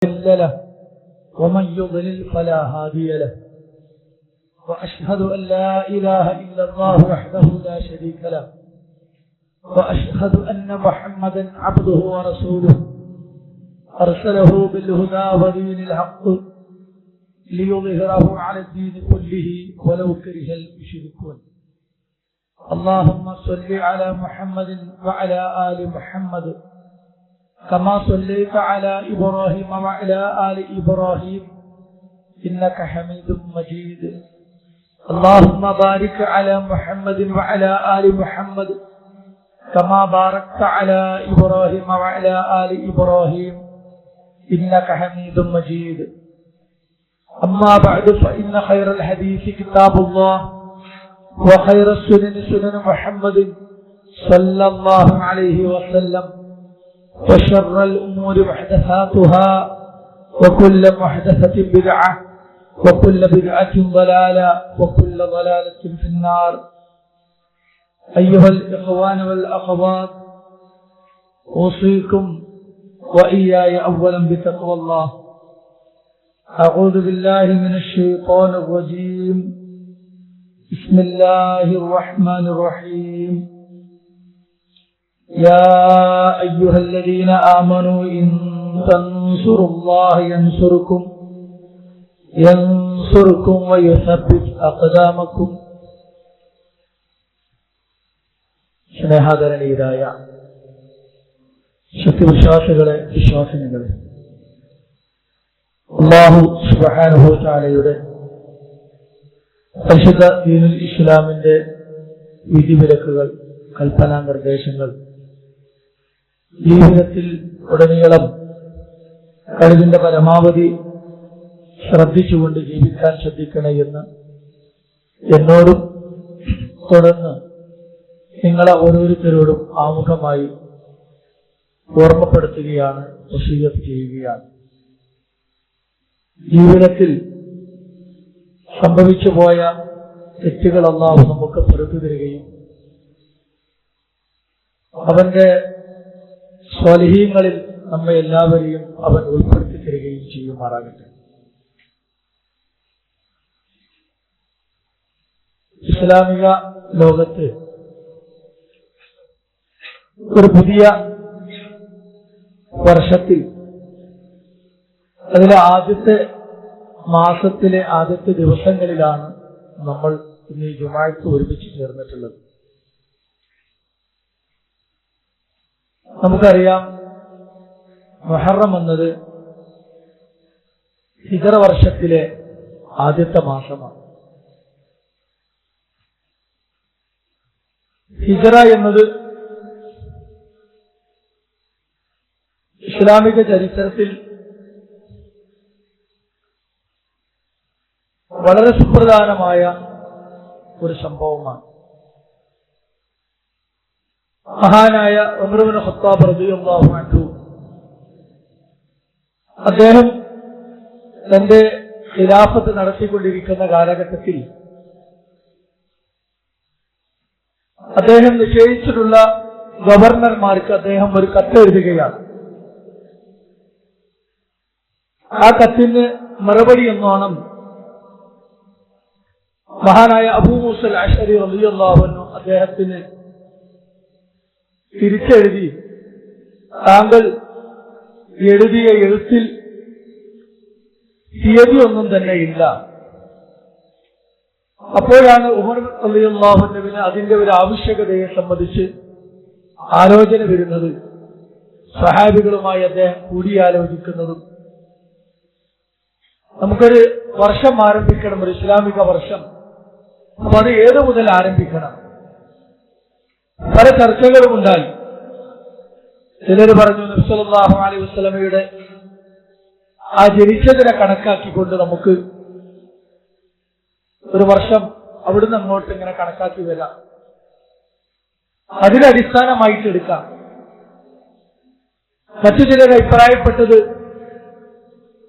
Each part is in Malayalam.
مضل له ومن يضلل فلا هادي له وأشهد أن لا إله إلا الله وحده لا شريك له وأشهد أن محمدا عبده ورسوله أرسله بالهدى ودين الحق ليظهره على الدين كله ولو كره المشركون. اللهم صل على محمد وعلى آل محمد كما صليت على إبراهيم وعلى آل إبراهيم إنك حميد مجيد. اللهم بارك على محمد وعلى آل محمد كما باركت على إبراهيم وعلى آل إبراهيم إنك حميد مجيد. أما بعد فإن خير الحديث كتاب الله وخير السنن سنن محمد صلى الله عليه وسلم وشر الأمور محدثاتها وكل محدثة بدعة وكل بدعة ضلالة وكل ضلالة في النار. أيها الإخوان والأخوات، أوصيكم وإياي أولا بتقوى الله. أعوذ بالله من الشيطان الرجيم. بسم الله الرحمن الرحيم. يا أيها الذين آمنوا إن تنصروا الله ينصركم ويثبت أقدامكم. സ്നേഹാദരണീയരായ സത്യവിശ്വാസികളെ, വിശ്വാസിനികളെ, അല്ലാഹു സുബ്ഹാനഹു വ തആലയുടെ പരിശുദ്ധ ദീനുൽ ഇസ്ലാമിന്റെ വിധിവിലക്കുകൾ, കൽപ്പനാ നിർദ്ദേശങ്ങൾ ജീവിതത്തിൽ ഉടനീളം കഴിവിന്റെ പരമാവധി ശ്രദ്ധിച്ചുകൊണ്ട് ജീവിക്കാൻ ശ്രദ്ധിക്കണേ എന്ന് എന്നോടും തുടർന്ന് നിങ്ങളെ ഓരോരുത്തരോടും ആമുഖമായി ഓർമ്മപ്പെടുത്തുകയാണ്, വസിയ്യത്ത് ചെയ്യുകയാണ്. ജീവിതത്തിൽ സംഭവിച്ചു പോയ തെറ്റുകൾ അല്ലാഹു നമുക്ക് പുറത്തു തരികയും അവന്റെ സ്വാലിഹീങ്ങളിൽ നമ്മെ എല്ലാവരെയും അവൻ ഉൾപ്പെടുത്തി തരികയും ചെയ്യുമാറാകട്ടെ. ഇസ്ലാമിക ലോകത്ത് ഒരു പുതിയ വർഷത്തിൽ അതിലെ ആദ്യത്തെ മാസത്തിലെ ആദ്യത്തെ ദിവസങ്ങളിലാണ് നമ്മൾ ഇന്ന് ഈ ജുമാഅത്ത് ഒരുമിച്ച് ചേർന്നിട്ടുള്ളത്. നമുക്കറിയാം, മുഹറം എന്നത് ഹിജ്റ വർഷത്തിലെ ആദ്യത്തെ മാസമാണ്. ഹിജ്റ എന്നത് ഇസ്ലാമിക ചരിത്രത്തിൽ വളരെ സുപ്രധാനമായ ഒരു സംഭവമാണ്. മഹാനായ ഉമർ ഇബ്നു ഖത്താബ് റളിയല്ലാഹു അൻഹു അദ്ദേഹം തന്റെ ഖിലാഫത്ത് നടത്തിക്കൊണ്ടിരിക്കുന്ന കാലഘട്ടത്തിൽ അദ്ദേഹം നിശ്ചയിച്ചിട്ടുള്ള ഗവർണർമാർക്ക് അദ്ദേഹം ഒരു കത്തെഴുതുകയാണ്. ആ കത്തിന് മറുപടി എന്നോണം മഹാനായ അബൂ മൂസ അശ്അരി റളിയല്ലാഹു അൻഹു അദ്ദേഹത്തിന് തിരിച്ചെഴുതി, താങ്കൾ എഴുതിയ എഴുത്തിൽ തീയതിയൊന്നും തന്നെ ഇല്ല. അപ്പോഴാണ് ഉമർ റളിയല്ലാഹു അൻഹുവിന് അതിന്റെ ഒരു ആവശ്യകതയെ സംബന്ധിച്ച് ആലോചന വരുന്നത്. സഹാബികളുമായി അദ്ദേഹം കൂടിയാലോചിക്കുന്നതും, നമുക്കൊരു വർഷം ആരംഭിക്കണം, ഒരു ഇസ്ലാമിക വർഷം. അപ്പൊ അത് ഏതു മുതൽ ആരംഭിക്കണം? പല ചർച്ചകളും ഉണ്ടായി. ചിലർ പറഞ്ഞു, നബി സല്ലല്ലാഹു അലൈഹി വസല്ലമയുടെ ആ ജനിച്ചതിനെ കണക്കാക്കിക്കൊണ്ട് നമുക്ക് ഒരു വർഷം അവിടുന്ന് അങ്ങോട്ട് ഇങ്ങനെ കണക്കാക്കി വരാം, അതിനടിസ്ഥാനമായിട്ട് എടുക്കാം. മറ്റു ചിലർ അഭിപ്രായപ്പെട്ടത്,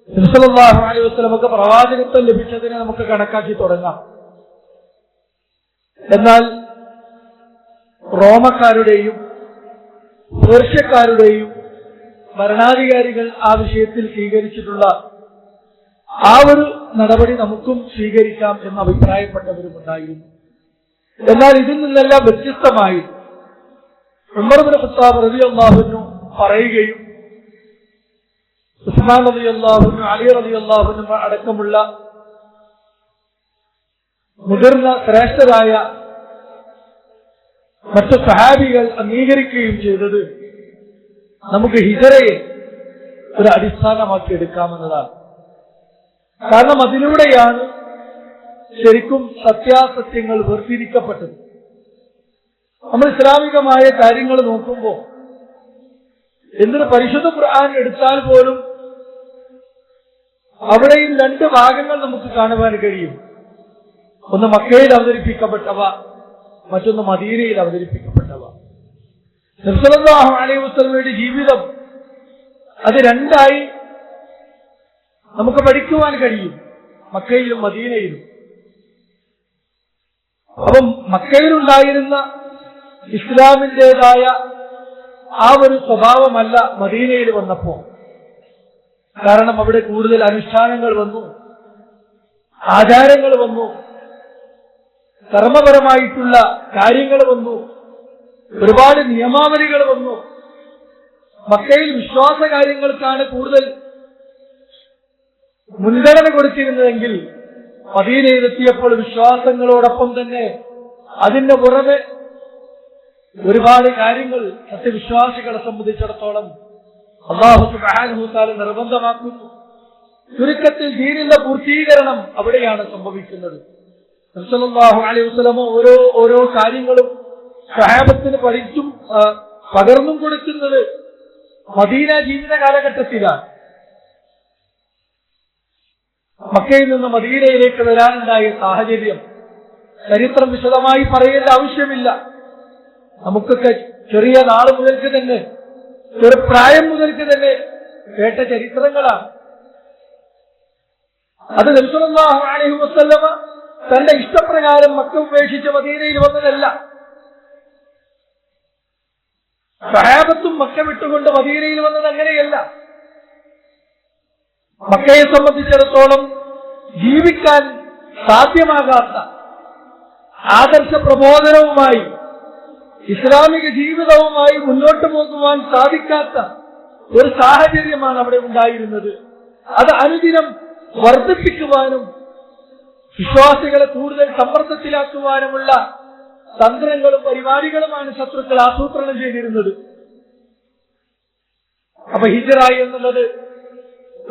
നബി സല്ലല്ലാഹു അലൈഹി വസല്ലമക്ക് പ്രവാചകത്വം ലഭിച്ചതിനെ നമുക്ക് കണക്കാക്കി തുടങ്ങാം. എന്നാൽ റോമക്കാരുടെയും പേർഷ്യക്കാരുടെയും ഭരണാധികാരികൾ ആ വിഷയത്തിൽ സ്വീകരിച്ചിട്ടുള്ള ആ ഒരു നടപടി നമുക്കും സ്വീകരിക്കാം എന്ന് അഭിപ്രായപ്പെട്ടവരും ഉണ്ടായിരുന്നു. എന്നാൽ ഇതിൽ നിന്നെല്ലാം വ്യത്യസ്തമായി ഉമർ ഇബ്നു ഖത്താബ് റളിയല്ലാഹു അൻഹു പറയുകയും ഉസ്മാൻ റളിയല്ലാഹു അൻഹു, അലി റളിയല്ലാഹു അൻഹു അടക്കമുള്ള മുതിർന്ന ശ്രേഷ്ഠരായ മറ്റു സഹാബികൾ അംഗീകരിക്കുകയും ചെയ്തത് നമുക്ക് ഹിജറയെ ഒരു അടിസ്ഥാനമാക്കി എടുക്കാമെന്നതാണ്. കാരണം അതിലൂടെയാണ് ശരിക്കും സത്യാസത്യങ്ങൾ വേർതിരിക്കപ്പെട്ടത്. നമ്മൾ ഇസ്ലാമികമായ കാര്യങ്ങൾ നോക്കുമ്പോൾ എന്തൊരു പരിശുദ്ധ ഖുർആൻ എടുത്താൽ പോലും അവിടെയും രണ്ട് ഭാഗങ്ങൾ നമുക്ക് കാണുവാൻ കഴിയും. ഒന്ന് മക്കയിൽ അവതരിപ്പിക്കപ്പെട്ടവ, മറ്റൊന്ന് മദീനയിൽ അവതരിപ്പിക്കപ്പെട്ടവ. നബി സല്ലല്ലാഹു അലൈഹി വസല്ലമയുടെ ജീവിതം അത് രണ്ടായി നമുക്ക് പഠിക്കുവാൻ കഴിയും, മക്കയിലും മദീനയിലും. അപ്പം മക്കയിലുണ്ടായിരുന്ന ഇസ്ലാമിൻ്റെതായ ആ ഒരു സ്വഭാവമല്ല മദീനയിൽ വന്നപ്പോ. കാരണം അവിടെ കൂടുതൽ അനുഷ്ഠാനങ്ങൾ വന്നു, ആചാരങ്ങൾ വന്നു, കർമ്മപരമായിട്ടുള്ള കാര്യങ്ങൾ വന്നു, ഒരുപാട് നിയമാവലികൾ വന്നു. മക്കയിൽ വിശ്വാസ കാര്യങ്ങൾക്കാണ് കൂടുതൽ മുൻഗണന കൊടുത്തിരുന്നതെങ്കിൽ മദീനയിലെത്തിയപ്പോൾ വിശ്വാസങ്ങളോടൊപ്പം തന്നെ അതിന്റെ പുറമെ ഒരുപാട് കാര്യങ്ങൾ സത്യവിശ്വാസികളെ സംബന്ധിച്ചിടത്തോളം അല്ലാഹു സുബ്ഹാനഹു വ തആല നിർബന്ധമാക്കുന്നു. ചുരുക്കത്തിൽ ദീനിന്റെ പൂർത്തീകരണം അവിടെയാണ് സംഭവിക്കുന്നത്. നബി സല്ലല്ലാഹു അലൈഹി വസല്ലം ഓരോ കാര്യങ്ങളും സ്വഹാബത്തിന് പഠിച്ചും പകർന്നും കൊടുക്കുന്നത് മദീന ജീവിത കാലഘട്ടത്തിലാണ്. മക്കയിൽ നിന്ന് മദീനയിലേക്ക് വരാനുണ്ടായ സാഹചര്യം ചരിത്രം വിശദമായി പറയേണ്ട ആവശ്യമില്ല. നമുക്കൊക്കെ ചെറിയ നാൾ മുതൽക്ക് തന്നെ, ചെറുപ്രായം മുതൽക്ക് തന്നെ കേട്ട ചരിത്രങ്ങളാണ്. അത് നബി സല്ലല്ലാഹു അലൈഹി വസല്ലമ തന്റെ ഇഷ്ടപ്രകാരം മക്ക ഉപേക്ഷിച്ച് മദീനയിൽ വന്നതല്ല. സ്വഹാബത്തും മക്ക വിട്ടുകൊണ്ട് മദീനയിൽ വന്നത് അങ്ങനെയല്ല. മക്കയെ സംബന്ധിച്ചിടത്തോളം ജീവിക്കാൻ സാധ്യമാകാത്ത ആദർശ പ്രബോധനവുമായി ഇസ്ലാമിക ജീവിതവുമായി മുന്നോട്ട് പോകുവാൻ സാധിക്കാത്ത ഒരു സാഹചര്യമാണ് അവിടെ ഉണ്ടായിരുന്നത്. അത് അനുദിനം വർദ്ധിപ്പിക്കുവാനും വിശ്വാസികളെ കൂടുതൽ സമ്മർദ്ദത്തിലാക്കുവാനുമുള്ള തന്ത്രങ്ങളും പരിപാടികളുമാണ് ശത്രുക്കൾ ആസൂത്രണം ചെയ്തിരുന്നത്. അപ്പൊ ഹിജ്റ എന്നുള്ളത്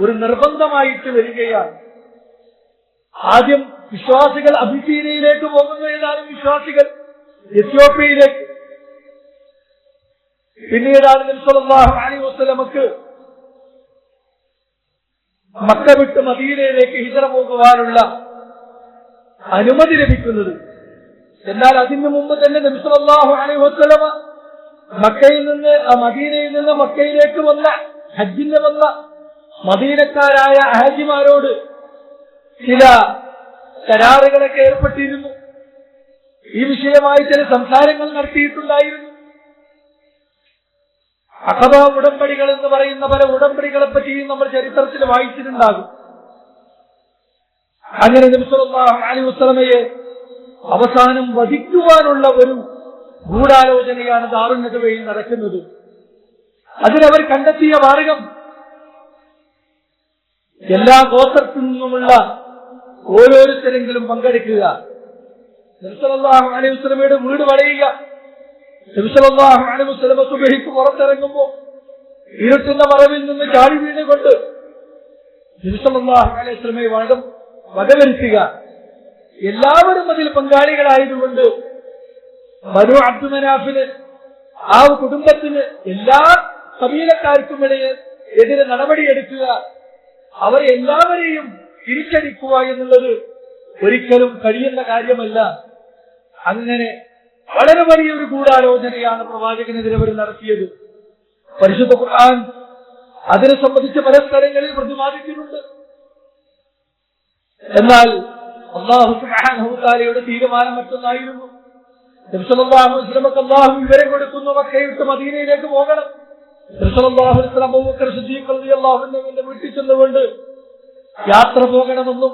ഒരു നിർബന്ധമായിട്ട് വരികയാണ്. ആദ്യം വിശ്വാസികൾ അബിസീനിയയിലേക്ക് പോകുന്നു, ഏതാനും വിശ്വാസികൾ എത്യോപ്യയിലേക്ക്. പിന്നീടാണ് നബി സല്ലല്ലാഹു അലൈഹി വസല്ലമക്ക് മക്ക വിട്ട് മദീനയിലേക്ക് ഹിജ്റ പോകുവാനുള്ള അനുമതി ലഭിക്കുന്നത്. എന്നാൽ അതിനു മുമ്പ് തന്നെ നബി സല്ലല്ലാഹു അലൈഹി വസല്ലമ മക്കയിൽ നിന്ന് മദീനയിൽ നിന്ന് മക്കയിലേക്ക് വന്ന ഹജ്ജിന് വന്ന മദീനക്കാരായ ഹാജിമാരോട് ചില കരാറുകളൊക്കെ ഏർപ്പെട്ടിരുന്നു. ഈ വിഷയമായി ചില സംസാരങ്ങൾ നടത്തിയിട്ടുണ്ടായിരുന്നു. അഖബ ഉടമ്പടികൾ എന്ന് പറയുന്ന പല ഉടമ്പടികളെ പറ്റിയും നമ്മൾ ചരിത്രത്തിൽ വായിച്ചിട്ടുണ്ടാകും. അങ്ങനെ നബി സല്ലല്ലാഹു അലൈഹി വസല്ലമയെ അവസാനം വധിക്കുവാനുള്ള ഒരു ഗൂഢാലോചനയാണ് ദാറുൻ നദവയിൽ നടക്കുന്നത്. അതിനവർ കണ്ടെത്തിയ മാർഗം എല്ലാ ഗോത്രത്തിൽ നിന്നുമുള്ള ഓരോരുത്തരെങ്കിലും പങ്കെടുക്കുക, നബി സല്ലല്ലാഹു അലൈഹി വസല്ലമയുടെ വീട് വളയുക. നബി സല്ലല്ലാഹു അലൈഹി വസല്ലമ സുബഹിക്ക് പുറത്തിറങ്ങുമ്പോൾ ഇരുട്ടിന്റെ മറവിൽ നിന്ന് ചാടി വീണുകൊണ്ട് നബി സല്ലല്ലാഹു അലൈഹി വസല്ലമയെ വകവരുത്തുക. എല്ലാവരും അതിൽ പങ്കാളികളായതുകൊണ്ട് ബനു അബ്ദുമനാഫിന്, ആ കുടുംബത്തിന്, എല്ലാ കബീലക്കാർക്കും എതിരെ നടപടിയെടുക്കുക, അവരെ എല്ലാവരെയും തിരിച്ചടിക്കുക എന്നുള്ളത് ഒരിക്കലും കഴിയുന്ന കാര്യമല്ല. അങ്ങനെ വളരെ വലിയൊരു ഗൂഢാലോചനയാണ് പ്രവാചകനെതിരെ അവർ നടത്തിയത്. പരിശുദ്ധ ഖുർആൻ അതിനെ സംബന്ധിച്ച് പല സ്ഥലങ്ങളിൽ പ്രതിപാദിച്ചിട്ടുണ്ട്. എന്നാൽ അല്ലാഹു സുബ്ഹാനഹു വ തആലയുടെ തീരുമാനം മറ്റൊന്നായിരുന്നു. നബി സല്ലല്ലാഹു അലൈഹി വസല്ലമക്ക് അല്ലാഹു വിവരം കൊടുക്കുന്നു, മക്കയെ വിട്ട് മദീനയിലേക്ക് പോകണം. റസൂലുള്ളാഹി സ്വല്ലല്ലാഹു അലൈഹി വസല്ലം അബൂബക്കർ സിദ്ദീഖ് റളിയല്ലാഹു അൻഹുവിന്റെ വീട്ടിൽ ചെന്നുകൊണ്ട് യാത്ര പോകണമെന്നും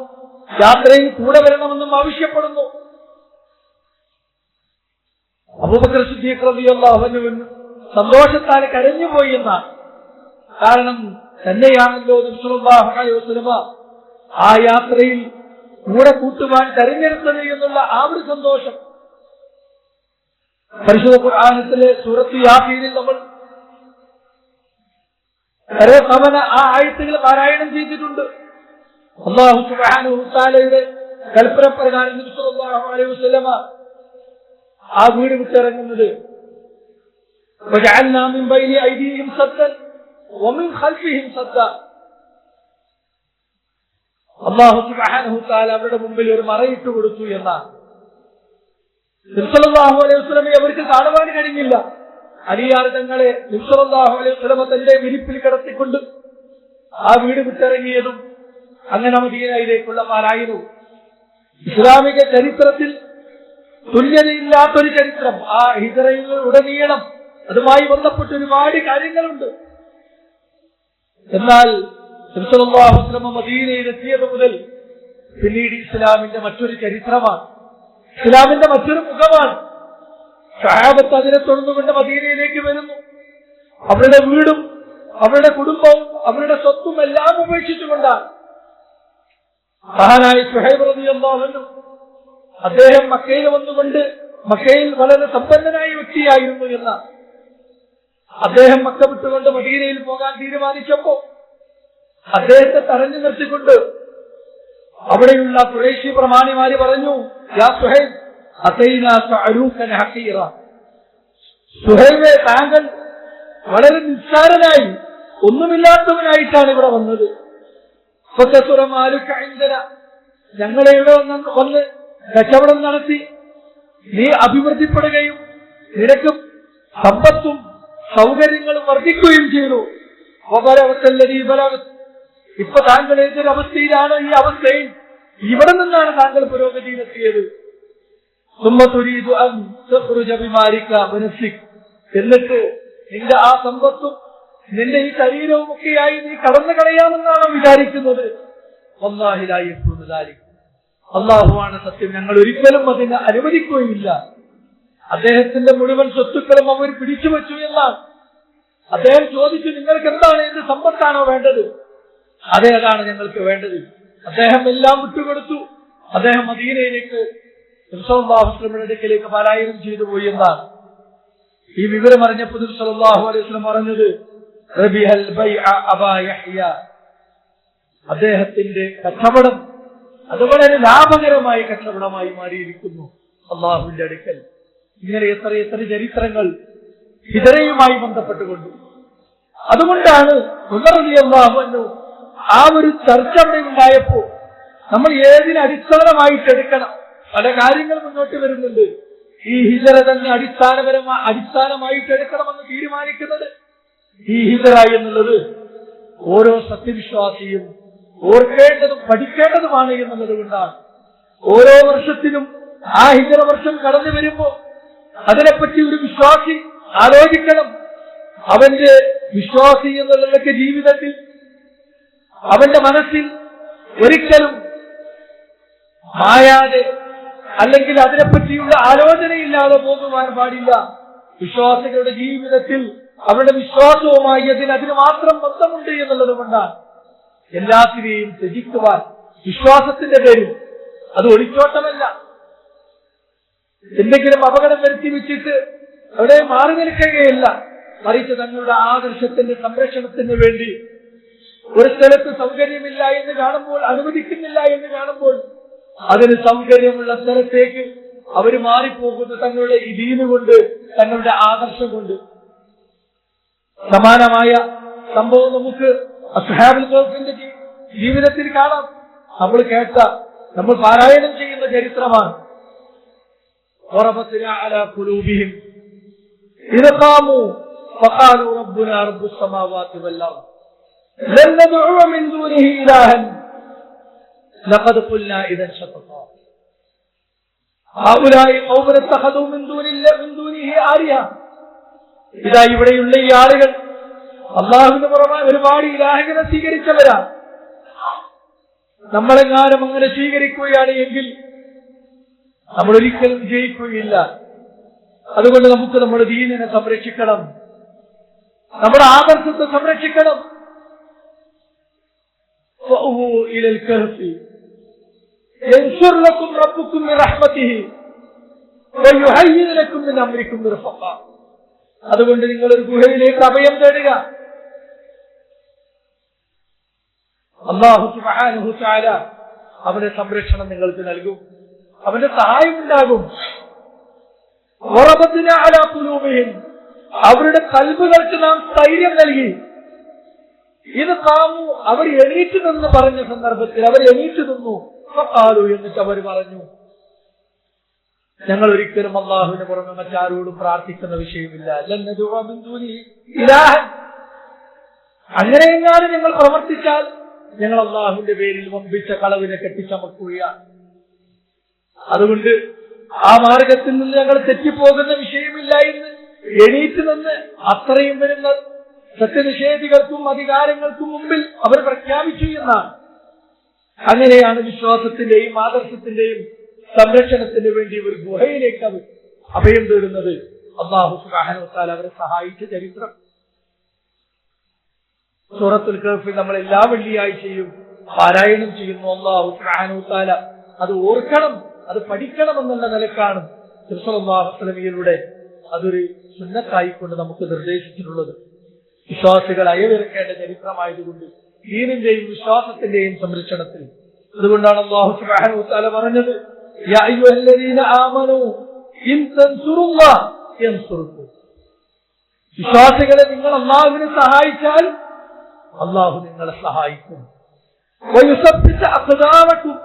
യാത്രയിൽ കൂടെ വരണമെന്നും ആവശ്യപ്പെടുന്നു. അബൂബക്കർ സിദ്ദീഖ് റളിയല്ലാഹു അൻഹു സന്തോഷത്താൽ കരഞ്ഞുപോയി എന്നാണ്. കാരണം തന്നെയാണല്ലോ റസൂലുള്ളാഹി സ്വല്ലല്ലാഹു അലൈഹി വസല്ലം ആ യാത്രയിൽ കൂടെ കൂട്ടുവാൻ തെരഞ്ഞെടുത്തത് എന്നുള്ള ആ ഒരു സന്തോഷം. പരിശുദ്ധ ഖുർആനിലെ സൂറത്ത് യാസീനിൽ നമ്മൾ തവണ ആ ആയത്തുകൾ പാരായണം ചെയ്തിട്ടുണ്ട്. അല്ലാഹു സുബ്ഹാനഹു വ തആലയുടെ കൽപ്പന പ്രകാരം നബി സല്ലല്ലാഹു അലൈഹി വസല്ലം ആ വീട് വിട്ടിറങ്ങുന്നത് വജഅൽനാ മിൻ ബൈനി ഐദീഹിം സദ്ദൻ വമിൻ ഖൽഫിഹിം സദ്ദ. അല്ലാഹു സുബ്ഹാനഹു വ തആല അവരുടെ മുമ്പിൽ ഒരു മറയിട്ട് കൊടുത്തു എന്നാണ്. നബി സല്ലല്ലാഹു അലൈഹി വസല്ലം അവർക്ക് കാണുവാൻ കഴിഞ്ഞില്ല. അലിയാർ തങ്ങളെ നബി സല്ലല്ലാഹു അലൈഹി വസല്ലം തന്റെ വിരിപ്പിൽ കിടത്തിക്കൊണ്ട് ആ വീട് വിട്ടിറങ്ങിയതും അങ്ങനെ മദീനയിലേക്കുള്ള പാലായനവും ഇസ്ലാമിക ചരിത്രത്തിൽ തുല്യതയില്ലാത്തൊരു ചരിത്രം. ആ ഹിജ്റയിൽ ഉടനീളം അതുമായി ബന്ധപ്പെട്ട് ഒരുപാട് കാര്യങ്ങളുണ്ട്. എന്നാൽ നബി സല്ലല്ലാഹു അലൈഹി വസല്ലം മദീനയിലെത്തിയത് മുതൽ പിന്നീട് ഇസ്ലാമിന്റെ മറ്റൊരു ചരിത്രമാണ്, ഇസ്ലാമിന്റെ മറ്റൊരു മുഖമാണ്. സഹാബത്ത് അതിനെ തുടർന്നുകൊണ്ട് മദീനയിലേക്ക് വരുന്നു. അവരുടെ വീടും അവരുടെ കുടുംബവും അവരുടെ സ്വത്തും എല്ലാം ഉപേക്ഷിച്ചുകൊണ്ടാണ്. മഹാനായ സുഹൈബ് റളിയല്ലാഹു അൻഹു അദ്ദേഹം മക്കയിൽ വന്നുകൊണ്ട് മക്കയിൽ വളരെ സമ്പന്നനായ വ്യക്തിയായിരുന്നു എന്ന അദ്ദേഹം മക്ക വിട്ടുകൊണ്ട് മദീനയിൽ പോകാൻ തീരുമാനിച്ചപ്പോ അദ്ദേഹത്തെ തടഞ്ഞു നിർത്തിക്കൊണ്ട് അവിടെയുള്ള ഖുറൈശി പ്രമാണിമാര് പറഞ്ഞു, യാ സുഹൈബ് അതൈനാ സഅലൂകൻ ഹഖീറ. സുഹൈബേ, താങ്കൾ വളരെ നിസ്സാരനായി ഒന്നുമില്ലാത്തവനായിട്ടാണ് ഇവിടെ വന്നത്. ഞങ്ങളെ ഇവിടെ വന്ന് കച്ചവടം നടത്തി നീ അഭിവൃദ്ധിപ്പെടുകയും നിനക്ക് സമ്പത്തും സൗകര്യങ്ങളും വർദ്ധിക്കുകയും ചെയ്തു. ഇപ്പൊ താങ്കൾ ഏതൊരവസ്ഥയിലാണ്? ഈ അവസ്ഥയിൽ ഇവിടെ നിന്നാണ് താങ്കൾ പുരോഗതിയിലെത്തിയത്. എന്നിട്ട് നിന്റെ ആ സമ്പത്തും നിന്റെ ഈ ശരീരവും ഒക്കെയായി നീ കടന്നു കളയാമെന്നാണോ വിചാരിക്കുന്നത്? അള്ളാഹുവാണ് സത്യം, ഞങ്ങൾ ഒരിക്കലും അതിനെ അനുവദിക്കുകയില്ല. അദ്ദേഹത്തിന്റെ മുഴുവൻ സ്വത്തുക്കളും അവർ പിടിച്ചു വെച്ചു എന്നാണ്. അദ്ദേഹം ചോദിച്ചു, നിങ്ങൾക്ക് എന്താണ്, എന്ത് സമ്പത്താണോ വേണ്ടത്? അതെ, അതാണ് ഞങ്ങൾക്ക് വേണ്ടത്. അദ്ദേഹം എല്ലാം വിട്ടുകൊടുത്തു. അദ്ദേഹം മദീനയിലേക്ക് റസൂലുള്ളാഹി അടുക്കലേക്ക് പലായനം ചെയ്തു പോയി എന്നാണ്. ഈ വിവരം അറിഞ്ഞപ്പോൾ സല്ലല്ലാഹു അലൈഹി വസല്ലം പറഞ്ഞത്, റബിഹൽ ബൈഅ അബാ യഹ്യ, അദ്ദേഹത്തിന്റെ കച്ചവടം അത് വളരെ ലാഭകരമായ കച്ചവടമായി മാറിയിരിക്കുന്നു അള്ളാഹുവിന്റെ അടുക്കൽ. ഇങ്ങനെ എത്ര എത്ര ചരിത്രങ്ങൾ ഹിജ്റയുമായി ബന്ധപ്പെട്ടുകൊണ്ട്. അതുകൊണ്ടാണ് ഉമർ റളിയല്ലാഹു അൻഹു ആ ഒരു ചർച്ച അവിടെ ഉണ്ടായപ്പോ നമ്മൾ ഏതിനെ അടിസ്ഥാനമായിട്ട് എടുക്കണം? പല കാര്യങ്ങൾ മുന്നോട്ട് വരുന്നുണ്ട്. ഈ ഹിജ്റ തന്നെ അടിസ്ഥാനമായിട്ട് എടുക്കണമെന്ന് തീരുമാനിക്കുന്നത് ഈ ഹിജ്റ എന്നുള്ളത് ഓരോ സത്യവിശ്വാസിയും ഓർക്കേണ്ടതും പഠിക്കേണ്ടതുമാണ് എന്നുള്ളത് കൊണ്ടാണ്. ഓരോ വർഷത്തിലും ആ ഹിജ്റ വർഷം കടന്നു വരുമ്പോ അതിനെപ്പറ്റി ഒരു വിശ്വാസി ആലോചിക്കണം. അവന്റെ വിശ്വാസി എന്നുള്ളതൊക്കെ ജീവിതത്തിൽ അവന്റെ മനസ്സിൽ ഒരിക്കലും മായാതെ അല്ലെങ്കിൽ അതിനെപ്പറ്റിയുള്ള ആലോചനയില്ലാതെ പോകുവാൻ പാടില്ല. വിശ്വാസികളുടെ ജീവിതത്തിൽ അവരുടെ വിശ്വാസവുമായി അതിന് മാത്രം ബന്ധമുണ്ട് എന്നുള്ളത് കൊണ്ടാണ് എല്ലാത്തിനെയും ത്യജിക്കുവാൻ വിശ്വാസത്തിന്റെ പേരിൽ. അത് ഒളിച്ചോട്ടമല്ല. എന്തെങ്കിലും അപകടം വരുത്തി വെച്ചിട്ട് അവിടെ മാറി നിൽക്കുകയല്ല, മറിച്ച് തങ്ങളുടെ ആദർശത്തിന്റെ സംരക്ഷണത്തിന് വേണ്ടി ഒരു സ്ഥലത്ത് സൗകര്യമില്ല എന്ന് കാണുമ്പോൾ, അനുവദിക്കുന്നില്ല എന്ന് കാണുമ്പോൾ അതിന് സൗകര്യമുള്ള സ്ഥലത്തേക്ക് അവർ മാറിപ്പോകുന്നു തങ്ങളുടെ ഈ ദീന് കൊണ്ട്, തങ്ങളുടെ ആദർശം കൊണ്ട്. സമാനമായ സംഭവം നമുക്ക് അസ്ഹാബുൽ കഹ്ഫിന്റെ ജീവിതത്തിൽ കാണാം. നമ്മൾ പാരായണം ചെയ്യുന്ന ചരിത്രമാണ്. وربطنا على قلوبهم إذا قاموا فقالوا ربنا رب السماوات والأرض لن ندعو من دونه إلها لقد قلنا إذا شططا هؤلاء قوم اتخذوا من دونه آلهة. ഇതാ ഇവിടെയുള്ള ഈ ആളുകൾ അള്ളാഹുവിന് പുറമെ ഒരുപാട് ഇലാഹുകളെ സ്വീകരിച്ചവരാ. നമ്മളെങ്ങാനും അങ്ങനെ സ്വീകരിക്കുകയാണ് എങ്കിൽ നമ്മൾ ഒരിക്കലും വിജയിക്കുകയില്ല. അതുകൊണ്ട് നമുക്ക് നമ്മുടെ ദീനിനെ സംരക്ഷിക്കണം, നമ്മുടെ ആദർശത്തെ സംരക്ഷിക്കണം. അതുകൊണ്ട് നിങ്ങൾ ഒരു ഗുഹയിലേക്ക് അഭയം തേടുക. അല്ലാഹു സുബ്ഹാനഹു തആല അവന്റെ സംരക്ഷണം നിങ്ങൾക്ക് നൽകും, അവന്റെ സഹായം ഉണ്ടാകും. വറബത്നാ അലാ ഖുലൂബിഹിം, അവരുടെ കൽബുകൾക്ക് നാം സ്ഥൈര്യം നൽകി. ഇത് കാമു, അവർ എണീറ്റ് നിന്ന് പറഞ്ഞ സന്ദർഭത്തിൽ അവർ എണീറ്റ് നിന്നു. ഫഖാലു, എന്നിട്ട് അവർ പറഞ്ഞു, ഞങ്ങൾ ഒരിക്കലും അല്ലാഹുവിന് പുറമെ മറ്റാരോടും പ്രാർത്ഥിക്കുന്ന വിഷയമില്ല. ലൻ നദഉ മിൻ ദൂനിഹി ഇലാഹൻ, അങ്ങനെയെങ്ങാനും ഞങ്ങൾ പ്രവർത്തിച്ചാൽ ഞങ്ങൾ അല്ലാഹുവിന്റെ പേരിൽ വമ്പിച്ച കളവിനെ കെട്ടിച്ചമക്കുകയാണ്. അതുകൊണ്ട് ആ മാർഗത്തിൽ നിന്ന് ഞങ്ങൾ തെറ്റിപ്പോകുന്ന വിഷയമില്ല എന്ന് എണീറ്റ് നിന്ന് അത്രയും വരുന്ന സത്യനിഷേധികൾക്കും അധികാരങ്ങൾക്കും മുമ്പിൽ അവർ പ്രഖ്യാപിച്ചു എന്നാണ്. അങ്ങനെയാണ് വിശ്വാസത്തിന്റെയും ആദർശത്തിന്റെയും സംരക്ഷണത്തിന് വേണ്ടി ഒരു ഗുഹയിലേക്ക് അവർ അഭയം തേടുന്നത്. അല്ലാഹു സുബ്ഹാനഹു വ തആല അവരെ സഹായിച്ച ചരിത്രം സൂറത്തുൽ കഹ്ഫിൽ നമ്മൾ എല്ലാ വെള്ളിയാഴ്ചയും പാരായണം ചെയ്യുന്നു. അല്ലാഹു സുബ്ഹാനഹു വ തആല അത് ഓർക്കണം, അത് പഠിക്കണമെന്നുള്ള നിലക്കാണ് നബി സല്ലല്ലാഹു അലൈഹി വസല്ലമയിലൂടെ അതൊരു സുന്നത്തായിക്കൊണ്ട് നമുക്ക് നിർദ്ദേശിച്ചിട്ടുള്ളത്. വിശ്വാസികൾ അയവിറക്കേണ്ട ചരിത്രമായതുകൊണ്ട് ദീനിന്റെയും വിശ്വാസത്തിന്റെയും സംരക്ഷണത്തിൽ. അതുകൊണ്ടാണ് അല്ലാഹു സുബ്ഹാനഹു വ തആല പറഞ്ഞത്, യാ അയ്യുഹല്ലദീന ആമനൂ ഇൻ തൻസുറുല്ലാഹ യൻസുറുക്കും. വിശ്വാസികളെ, നിങ്ങൾ അല്ലാഹുവിനെ സഹായിച്ചാൽ അല്ലാഹു നിങ്ങളെ സഹായിക്കും. വയുസബ്ബിത അഖ്ദാമക്കും,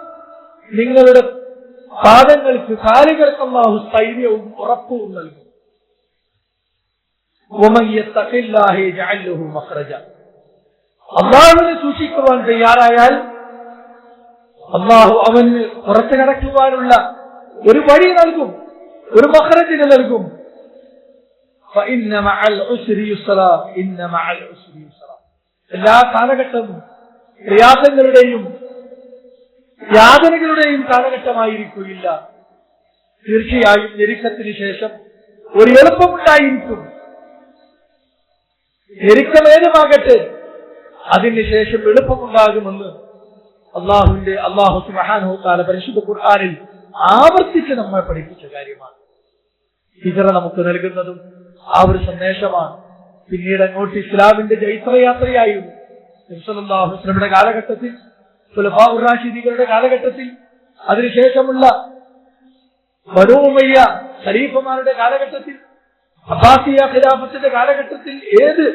നിങ്ങളുടെ പാദങ്ങൾക്ക് കാലുകൾക്ക് അല്ലാഹു സ്ഥൈര്യവും ഉറപ്പും നൽകും. വമൻ യത്തഖില്ലാഹ യജ്അൽ ലഹു മഖ്റജ, അല്ലാഹുവിനെ സൂക്ഷിക്കുവാൻ തയ്യാറായാൽ അല്ലാഹു അവന് പുറത്തു കടക്കുവാനുള്ള ഒരു വഴി നൽകും, ഒരു മഖ്റജിനെ നൽകും. ഫഇന്ന മഅൽ ഉസ്രി യുസ്റാ, ഇന്ന മഅൽ ഉസ്രി യുസ്റാ. എല്ലാ കാലഘട്ടവും പ്രയാസങ്ങളുടെയും യാതനകളുടെയും കാലഘട്ടമായിരിക്കില്ല. തീർച്ചയായും ഞെരുക്കത്തിന് ശേഷം ഒരു എളുപ്പമുണ്ടായിരിക്കും. ഞെരുക്കമേതുമാകട്ടെ, അതിനുശേഷം എളുപ്പമുണ്ടാകുമെന്ന് അല്ലാഹു സുബ്ഹാനഹു തആല പരിശുദ്ധ ഖുർആനിൽ ആവർത്തിച്ച് നമ്മെ പഠിപ്പിച്ച കാര്യമാണ്. ഹിജ്റ നമുക്ക് നൽകുന്നതും ആ ഒരു സന്ദേശമാണ്. പിന്നീട് അങ്ങോട്ട് ഇസ്ലാമിന്റെ ജൈത്രയാത്രയായിരുന്നു. നബി സല്ലല്ലാഹു അലൈഹി വസല്ലമയുടെ കാലഘട്ടത്തിൽ, ഖുലഫാഉർ റാഷിദീകളുടെ കാലഘട്ടത്തിൽ, അതിനുശേഷമുള്ള ബനൂ ഉമയ്യ ഖലീഫമാരുടെ കാലഘട്ടത്തിൽ, അബ്ബാസിയ ഖിലാഫത്തിന്റെ കാലഘട്ടത്തിൽ, ഏത്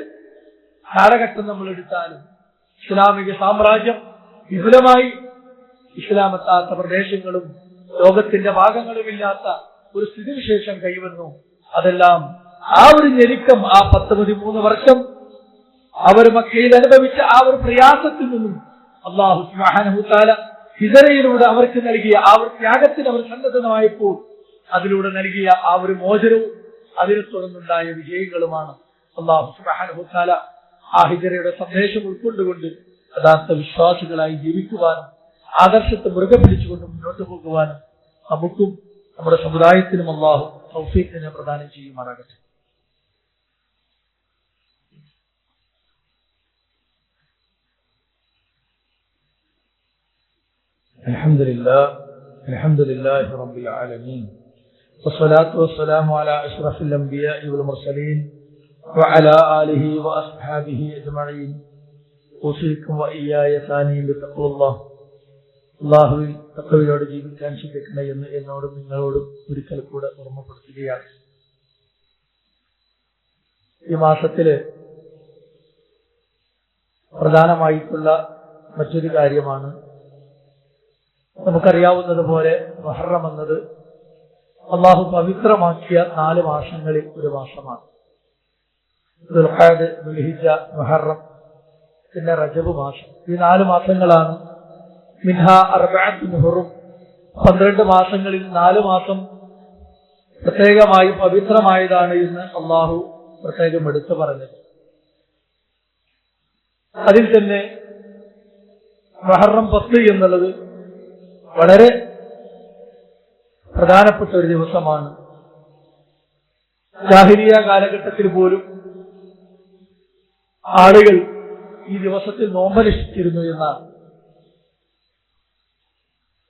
കാലഘട്ടം നമ്മൾ എടുത്താലും ഇസ്ലാമിക സാമ്രാജ്യം വിപുലമായി, ഇസ്ലാമെത്താത്ത പ്രദേശങ്ങളും ലോകത്തിന്റെ ഭാഗങ്ങളുമില്ലാത്ത ഒരു സ്ഥിതിവിശേഷം കൈവന്നു. അതെല്ലാം ആ ഒരു ഞെരുക്കം, ആ 10-13 വർഷം അവർ മക്കയിൽ അനുഭവിച്ച ആ ഒരു പ്രയാസത്തിൽ നിന്നും അല്ലാഹു സുബ്ഹാനഹു തആല ഹിജ്റയിലൂടെ അവർക്ക് നൽകിയ ആ ഒരു ത്യാഗത്തിന് അവർ സന്നദ്ധമായപ്പോൾ അതിലൂടെ നൽകിയ ആ ഒരു മോചനവും അതിനെ തുടർന്നുണ്ടായ വിജയങ്ങളുമാണ്. അല്ലാഹു സുബ്ഹാനഹു തആല ആ ഹിജ്റയുടെ സന്ദേശം ഉൾക്കൊണ്ടുകൊണ്ട് യഥാർത്ഥ വിശ്വാസികളായി ജീവിക്കുവാനും ആദർശത്തെ മുറുകെ പിടിച്ചുകൊണ്ട് മുന്നോട്ട് പോകുവാനും നമുക്കും നമ്മുടെ സമുദായത്തിനും അല്ലാഹു തൗഫീഖിനെ പ്രദാനം ചെയ്യുമാറാകട്ടെ. അൽഹംദുലില്ലാഹി റബ്ബിൽ ആലമീൻ വസ്സലാത്തു വസ്സലാമു അലാ അഷ്റഫിൽ അംബിയാഇ വൽ മുർസലീൻ വഅലാ ആലിഹി വഅസ്ഹാബിഹി അജ്മഈൻ. ഊസിക്കും വഇയ്യായ സാനിയ ബിത്തഖ്വല്ലാഹ്. അല്ലാഹുവിൽ തഖ്വയോടെ ജീവിക്കാൻ ശ്രമിക്കണേ എന്ന് എന്നോടും നിങ്ങളോടും ഒരിക്കൽ കൂടെ ഓർമ്മപ്പെടുത്തുകയാണ്. ഈ മാസത്തില് പ്രധാനമായിട്ടുള്ള മറ്റൊരു കാര്യമാണ്, നമുക്കറിയാവുന്നതുപോലെ മുഹറം എന്നത് അല്ലാഹു പവിത്രമാക്കിയ 4 മാസങ്ങളിൽ ഒരു മാസമാണ്. ദുൽഖഅദ്, ദുൽഹിജ്ജ, മുഹറം, പിന്നെ റജബ് മാസം. ഈ 4 മാസങ്ങളാണ്. മിൻഹാ അർബഅത്തുൻ ഹുറും, 12 മാസങ്ങളിൽ 4 മാസം പ്രത്യേകമായി പവിത്രമായതാണ് എന്ന് അല്ലാഹു പ്രത്യേകം എടുത്തു പറഞ്ഞത്. അതിൽ തന്നെ മുഹറം 10 എന്നുള്ളത് വളരെ പ്രധാനപ്പെട്ട ഒരു ദിവസമാണ്. ജാഹിലിയ കാലഘട്ടത്തിൽ പോലും ആളുകൾ ഈ ദിവസത്തിൽ നോമ്പനുഷ്ഠിച്ചിരുന്നു എന്നാണ്.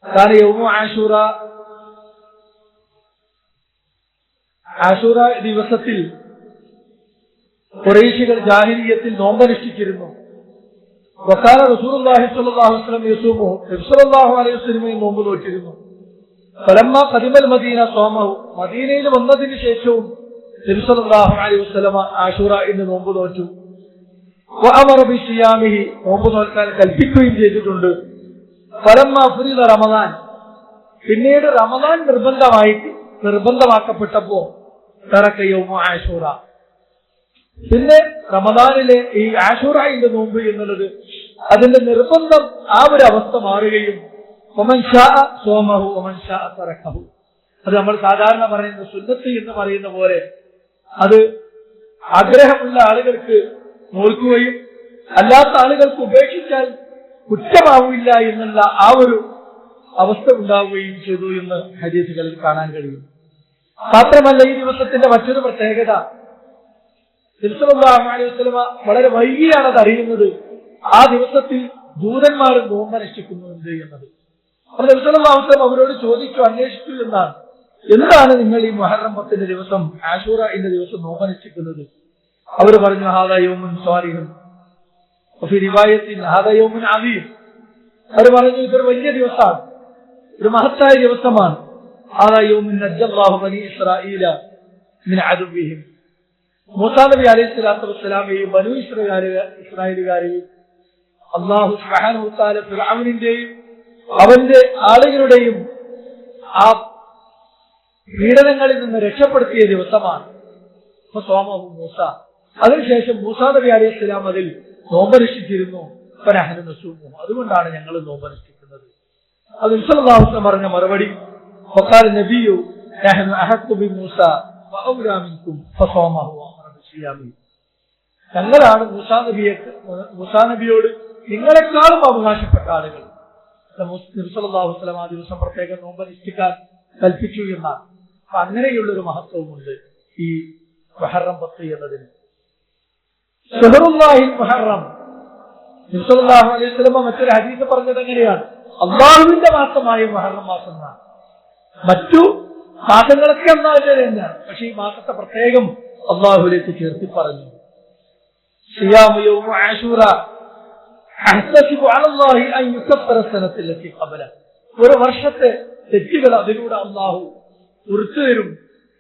കാരണം യൗമു ആശൂറ, ആശൂറ ദിവസത്തിൽ ഖുറൈശികൾ ജാഹിലിയത്തിൽ നോമ്പനുഷ്ഠിച്ചിരുന്നു. വഖാല റസൂലുള്ളാഹി സ്വല്ലല്ലാഹു അലൈഹി വസല്ലം യസൂമു, നബി സ്വല്ലല്ലാഹു അലൈഹി വസല്ലം നോമ്പ് നോറ്റിരുന്നു. ഫലമ്മ ഖദിമൽ മദീന സോമഹു, മദീനയിൽ വന്നതിന് ശേഷവും നബി സ്വല്ലല്ലാഹു അലൈഹി വസല്ലം ആശൂറ ഇന്ന് നോമ്പ് നോറ്റു. വഅമറ ബിസിയാമിഹി, നോമ്പ് നോക്കാൻ കൽപ്പിക്കുകയും ചെയ്തിട്ടുണ്ട്. ഫലമ്മ ഫുരിദ റമദാൻ, പിന്നീട് റമദാൻ നിർബന്ധമാക്കപ്പെട്ടപ്പോ തറക യൗമു ആശൂറ, പിന്നെ റമദാനിലെ ഈ ആശൂറയുടെ നോമ്പ് എന്നുള്ളത് അതിന്റെ നിർബന്ധം ആ ഒരു അവസ്ഥ മാറുകയും വമൻ ശാഅ സോമഹു വമൻ ശാഅ തറകഹു, അത് നമ്മൾ സാധാരണ പറയുന്ന സുന്നത്ത് എന്ന് പറയുന്ന പോലെ അത് ആഗ്രഹമുള്ള ആളുകൾക്ക് നോൽക്കുകയും അല്ലാത്ത ആളുകൾക്ക് ഉപേക്ഷിച്ചാൽ കുറ്റമാവില്ല എന്നുള്ള ആ ഒരു അവസ്ഥ ഉണ്ടാവുകയും ചെയ്തു എന്ന് ഹദീസുകളിൽ കാണാൻ കഴിയും. മാത്രമല്ല ഈ ദിവസത്തിന്റെ മറ്റൊരു പ്രത്യേകത, നബി സല്ലല്ലാഹു അലൈഹി വസല്ലം വളരെ വൈകിയാണ് അത് അറിയുന്നത്. ആ ദിവസത്തിൽ ദൂതന്മാർ നോമ്പനുഷ്ഠിക്കുന്നുണ്ട് എന്നത്. അപ്പോൾ നബി സല്ലല്ലാഹു അലൈഹി വസല്ലം അവരോട് ചോദിച്ചു, അന്വേഷിച്ചു എന്നാണ്, എന്താണ് നിങ്ങൾ ഈ മുഹറം 10 ദിവസം ആശൂറ എന്ന ദിവസം നോമ്പനുഷ്ഠിക്കുന്നത്? അവർ പറഞ്ഞു, ഹാദാ യൗമുൻ സ്വാലിഹുൻ വഫി റിവായത്തിൻ ഹാദാ യൗമുൻ അദീം. അവർ പറഞ്ഞു, ഇതൊരു വലിയ ദിവസമാണ്, ഒരു മഹത്തായ ദിവസമാണ്. ഹാദാ യൗമുൻ നജ്ജല്ലാഹു ബനി ഇസ്രായീല മിൻ അദുവ്വിഹിം, മൂസാ നബി അലൈഹി സ്വലാത്തു വസ്സലാമയെയും ബനു ഇസ്രായേലുകാരെയും അല്ലാഹു സുബ്ഹാനഹു വ തആല ഫിർഔനിന്റെയും അവന്റെ ആളുകളുടെയും ആ പീഡനങ്ങളിൽ നിന്ന് രക്ഷപ്പെടുത്തിയ ദിവസമാണ്. സോമഹു മൂസ, അതിനുശേഷം മൂസാ നബി അലൈഹി സ്വലാം അതിൽ നോമ്പനുഷ്ഠിച്ചിരുന്നു. ഫനഹ്നു നസൂമു, അതുകൊണ്ടാണ് ഞങ്ങൾ നോമ്പനുഷ്ഠിക്കുന്നത്. അത് നബി സല്ലല്ലാഹു അലൈഹി വസല്ലം പറഞ്ഞ മറുപടി, വഖാല നബിയു നഹ്നു അഹഖു ബി മൂസ വഔലാ മിൻകും ഫസോമഹു വഅമറ ബിസിയാമി, ഞങ്ങളാണ് മൂസാ നബിയോട് നിങ്ങളെക്കാളും അവകാശപ്പെട്ട ആളുകൾ. നബി സല്ലല്ലാഹു അലൈഹി വസല്ലം ആ ദിവസം പ്രത്യേകം നോമ്പനുഷ്ഠിക്കാൻ കൽപ്പിച്ചു എന്നാണ്. അപ്പൊ അങ്ങനെയുള്ളൊരു മഹത്വമുണ്ട് ഈ മുഹറം 10 എന്നതിന്. ഷഹറുല്ലാഹിൽ മുഹറം, നബി സല്ലല്ലാഹു അലൈഹി വസല്ലം മറ്റൊരു ഹദീസ് പറഞ്ഞത് എങ്ങനെയാണ്? അള്ളാഹുവിന്റെ മാസമായ മുഹറം മാസം എന്നാണ്. മറ്റു മാസങ്ങളൊക്കെ എന്നാല് തന്നെയാണ്, പക്ഷെ ഈ മാസത്തെ പ്രത്യേകം അള്ളാഹുലേക്ക് ചേർത്തി പറഞ്ഞു. സിയാമു യൗമു ആശൂറ അഹ്തസിബു അലല്ലാഹി അൻ യുകഫിറ സനത്തല്ലതി ഖബല, ഒരു വർഷത്തെ തെറ്റുകൾ അതിലൂടെ അള്ളാഹു പുറത്തു തരും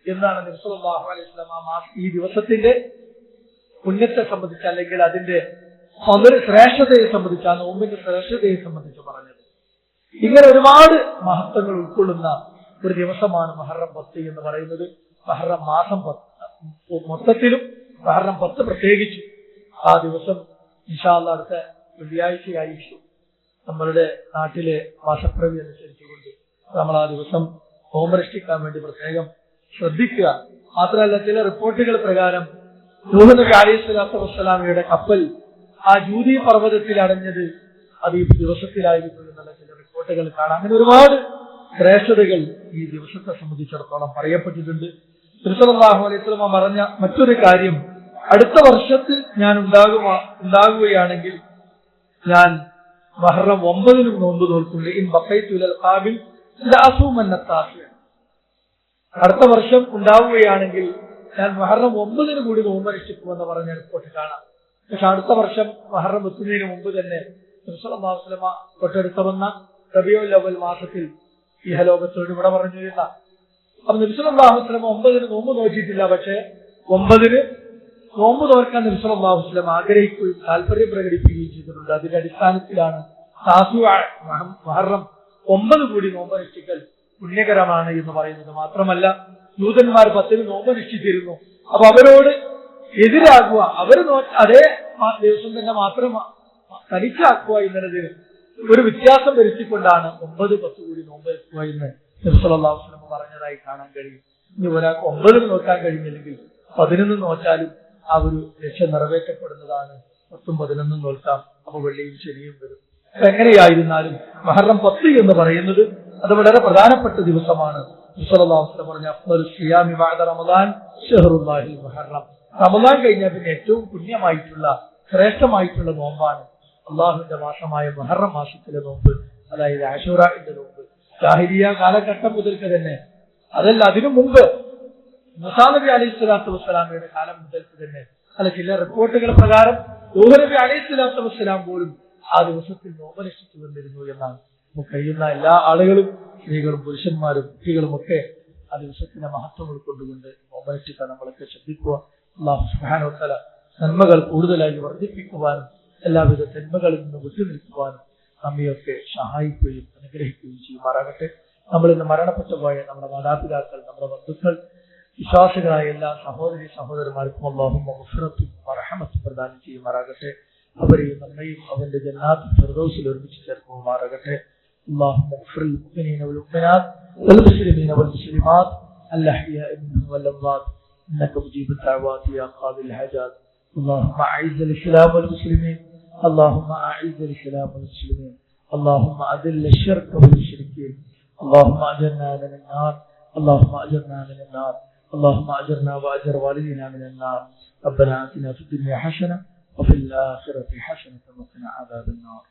എന്നാണ് നബി സല്ലല്ലാഹു അലൈഹി വസല്ലം ഈ ദിവസത്തിന്റെ പുണ്യത്തെ സംബന്ധിച്ച്, അല്ലെങ്കിൽ അതിന്റെ ശ്രേഷ്ഠതയെ സംബന്ധിച്ച്, ആ നോമ്പിന്റെ ശ്രേഷ്ഠതയെ സംബന്ധിച്ച് പറഞ്ഞത്. ഇങ്ങനെ ഒരുപാട് മഹത്വങ്ങൾ ഉൾക്കൊള്ളുന്ന ഒരു ദിവസമാണ് മുഹറം 10 എന്ന് പറയുന്നത്. മുഹറം മാസം 10 മൊത്തത്തിലും മുഹറം 10 പ്രത്യേകിച്ചു ആ ദിവസം ഇൻഷാ അല്ലാഹ് അടുത്ത വെള്ളിയാഴ്ചയായിരിക്കും നമ്മളുടെ നാട്ടിലെ മാസപ്രവി അനുസരിച്ചുകൊണ്ട് നമ്മൾ ആ ദിവസം നോമ്പനുഷ്ഠിക്കാൻ വേണ്ടി പ്രത്യേകം ശ്രദ്ധിക്കുക. മാത്രമല്ല, ചില റിപ്പോർട്ടുകൾ പ്രകാരം നൂഹ് നബി അലൈഹി സ്വലാത്തു വസ്സലാമയുടെ കപ്പൽ ആ ജൂദി പർവ്വതത്തിൽ അടഞ്ഞത് അത് ഈ ദിവസത്തിലായിരുന്നു എന്നുള്ള ചില റിപ്പോർട്ടുകൾ കാണാം. അങ്ങനെ ഒരുപാട് ശ്രേഷ്ഠതകൾ ഈ ദിവസത്തെ സംബന്ധിച്ചിടത്തോളം പറയപ്പെട്ടിട്ടുണ്ട്. നബി സല്ലല്ലാഹു അലൈഹി വസല്ലം പറഞ്ഞ മറ്റൊരു കാര്യം, അടുത്ത വർഷത്തിൽ ഞാൻ ഉണ്ടാകുകയാണെങ്കിൽ ഞാൻ മുഹറം 9 നോമ്പ് നോൽക്കുന്നു. ഇൻ ബഖൈതു ഇലൽ ഖാബിൽ ലഅസൂമന്ന താസിഅ, അടുത്ത വർഷം ഉണ്ടാവുകയാണെങ്കിൽ ഞാൻ മുഹറം 9 കൂടി നോമ്പനുഷ്ഠിക്കുമെന്ന് പറഞ്ഞ റിപ്പോർട്ട് കാണാം. പക്ഷെ അടുത്ത വർഷം മുഹറം എത്തുന്നതിന് മുമ്പ് തന്നെ നബി സല്ലല്ലാഹു അലൈഹി വസല്ലം തൊട്ടടുത്ത് വന്ന റബീഉൽ അവ്വൽ മാസത്തിൽ ഇഹലോകത്തോട് ഇവിടെ പറഞ്ഞിരുന്ന, അപ്പൊ നബി സല്ലല്ലാഹു അലൈഹി വസല്ലം 9 നോമ്പ് നോക്കിയിട്ടില്ല. പക്ഷെ 9 നോമ്പ് നോക്കാൻ നബി സല്ലല്ലാഹു അലൈഹി വസല്ലം ആഗ്രഹിക്കുകയും താല്പര്യം പ്രകടിപ്പിക്കുകയും ചെയ്തിട്ടുണ്ട്. അതിന്റെ അടിസ്ഥാനത്തിലാണ് മുഹറം 9 കൂടി നോമ്പനുഷ്ഠിക്കൽ പുണ്യകരമാണ് എന്ന് പറയുന്നത്. മാത്രമല്ല, ജൂതന്മാർ 10 നോമ്പനുഷ്ഠിച്ചിരുന്നു. അപ്പൊ അവരോട് എതിരാകുക, അവർ അതേ ദിവസം തന്നെ മാത്രം തനിച്ചാക്കുക എന്നുള്ളതിന് ഒരു വ്യത്യാസം വരുത്തിക്കൊണ്ടാണ് 9, 10 കൂടി നോമ്പെടുക്കുക എന്ന് നബി സല്ലല്ലാഹു അലൈഹി വസല്ലം പറഞ്ഞതായി കാണാൻ കഴിയും. ഇനി ഒരാൾക്ക് 9 നോക്കാൻ കഴിഞ്ഞില്ലെങ്കിൽ 11 നോച്ചാലും ആ ഒരു ലക്ഷ്യം നിറവേറ്റപ്പെടുന്നതാണ് 10ഉം 11ഉം നോൽക്കാം. അപ്പൊ വെള്ളിയും ശനിയും വരും. എങ്ങനെയായിരുന്നാലും മുഹറം 10 എന്ന് പറയുന്നത് അത് വളരെ പ്രധാനപ്പെട്ട ദിവസമാണ്. റസൂലുള്ളാഹി സ്വല്ലല്ലാഹു അലൈഹി വസല്ലം പറഞ്ഞ അഫ്ളലു സിയാമി ബഅദ റമളാൻ ശഹ്റുല്ലാഹിൽ മുഹറം. റമളാൻ കഴിഞ്ഞാൽ പിന്നെ ഏറ്റവും പുണ്യമായിട്ടുള്ള ശ്രേഷ്ഠമായിട്ടുള്ള നോമ്പാണ് അള്ളാഹുവിന്റെ മാസമായ മുഹറം മാസത്തിലെ നോമ്പ്, അതായത് ആശൂറയുടെ നോമ്പ്. ജാഹിലിയ്യ കാലഘട്ടം മുതൽക്ക് തന്നെ, അതല്ല അതിനു മുമ്പ് മൂസാ നബി അലൈഹി സ്വലാത്തു വസ്സലാമയുടെ കാലം മുതൽക്ക് തന്നെ, അല്ല ചില റിപ്പോർട്ടുകൾ പ്രകാരം നൂഹ് നബി അലൈഹി സ്വലാത്തു വസ്സലാം പോലും ആ ദിവസത്തിൽ നോമ്പനുഷ്ഠിച്ചു വന്നിരുന്നു എന്നാണ്. കഴിയുന്ന എല്ലാ ആളുകളും, സ്ത്രീകളും പുരുഷന്മാരും കുട്ടികളും ഒക്കെ ആ ദിവസത്തിന്റെ മഹത്വം ഉൾക്കൊണ്ടുകൊണ്ട് നോമ്പനുഷ്ഠിക്കാൻ നമ്മളൊക്കെ ശ്രദ്ധിക്കുക. അല്ലാഹു സുബ്ഹാനഹു വ തആല നന്മകൾ കൂടുതലായി വർദ്ധിപ്പിക്കുവാനും എല്ലാവിധ തിന്മകളിൽ നിന്ന് വിട്ടുനിൽക്കുവാനും നമ്മയൊക്കെ സഹായിക്കുകയും അനുഗ്രഹിക്കുകയും ചെയ്യുമാറാകട്ടെ. നമ്മൾ ഇന്ന് മരണപ്പെട്ടു പോയ നമ്മുടെ മാതാപിതാക്കൾ, നമ്മുടെ ബന്ധുക്കൾ, വിശ്വാസികളായ എല്ലാ സഹോദരി സഹോദരന്മാർക്കും അല്ലാഹു മഗ്ഫിറത്തും റഹ്മത്തും പ്രദാനം ചെയ്യുമാറാകട്ടെ. അവരെയും നമ്മയും അവന്റെ ജന്നാത്തുൽ ഫിർദൗസിൽ ഒരുമിച്ച് ചേർക്കുമാറാകട്ടെ. اللهم اغفر للمؤمنين والمؤمنات والمسلمين والمسلمات الأحياء منهم والأموات إنك مجيب الدعوات يا قاضي الحاجات. اللهم أعز الإسلام والمسلمين، اللهم أعز الإسلام والمسلمين، اللهم أذل الشرك والمشركين، اللهم أجرنا من النار، اللهم أجرنا من النار، اللهم أجرنا وأجر والدينا من النار. ربنا آتنا في الدنيا حسنة وفي الآخرة حسنة وقنا عذاب النار.